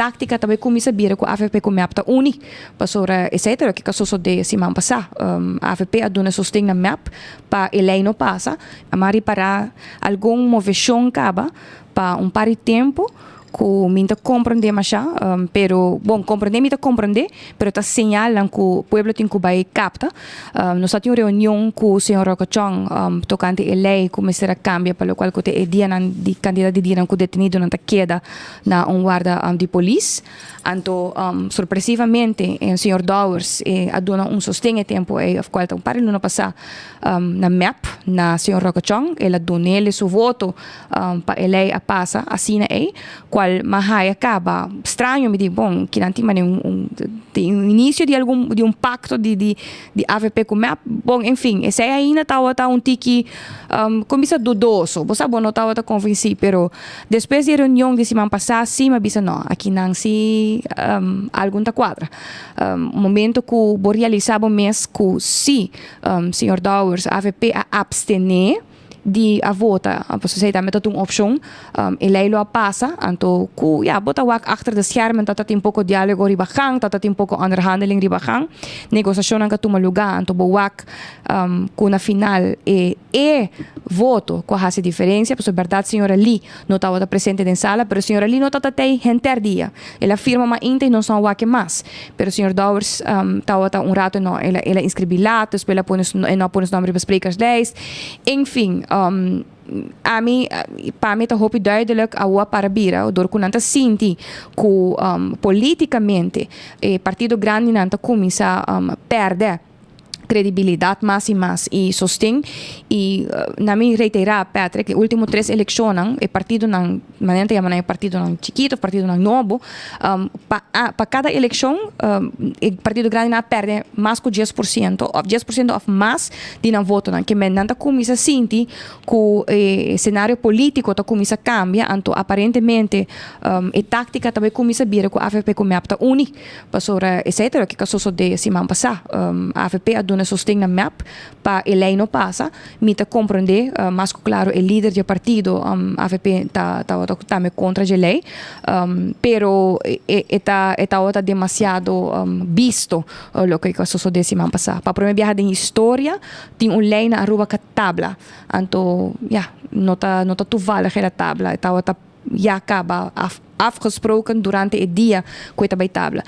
tática também começa a vir com a AFP com map ta uni pasora etc que caso de semana passada a AFP a dona sostém na map para ele não passa a mari para algum movição caba para par de tempo que minta compreender mais pero bom compreender minta compreender pero tá señalan que o pueblo tem que vai capta nós tínhamos reunião com o senhor Rocochong tocante a lei como será cambia para o qual que é dia de candidato de dia que detenido não tá queda na guarda de polícia então surpresivamente o senhor Dowers a dona sostém tempo a qual tá para não passar na map na senhor Rocochong ela dona ele seu voto para a lei a passa assina qual mahai acaba estranho me digo bom que não tinha um início de pacto de AVP com map bom enfim esse ainda estava tiki começa dudoso você sabe não estava convencido pero depois da reunião de semana passada sim mas bisa não aqui não se algum da quadra momento que vou realizar o mês que sim senhor Dowers AVP a abstener di a vota a sociedade met een option ele lo passa anto ku ja bota wak achter de schermen dat een pouco diálogo riba gang dat een pouco onderhandeling riba gang negociação que toma lugar anto bo wak ku na final voto com a diferença por verdade senhora Lee não estava presente na sala pero senhora Lee não estava até gente dia ela firma mas inte não são wak mais pero senhor Dowers estava rato não ela inscrevi lá depois ela põe os nomes dos sprekers lijst enfim para mim, hoop duidelijk a para bira, door kunanta sinti que politicamente partido grande nanta começa perde credibilidade mais e mais e sostém e na minha reiterar Patrick que último 3 eleições o partido não manente a partido não chiquito partido não novo para cada eleição o partido grande não perde mais que 10% ou 10% ou mais de não voto não que menanta começa a sentir que o cenário político tá começa a cambiar então aparentemente a tática também começa a vir com a AFP com map tá uni pasora etc que caso de semana passada a AFP a dona sostém na map para ele não passa mita compreender mas claro o líder do partido AVP tá me contra a lei pero está demasiado visto o que passou de semana passada para a primeira viagem em história tem uma lei na Aruba que tabla então não tá toevallig a tabla já acaba afgesproken durante o dia que está bij tabla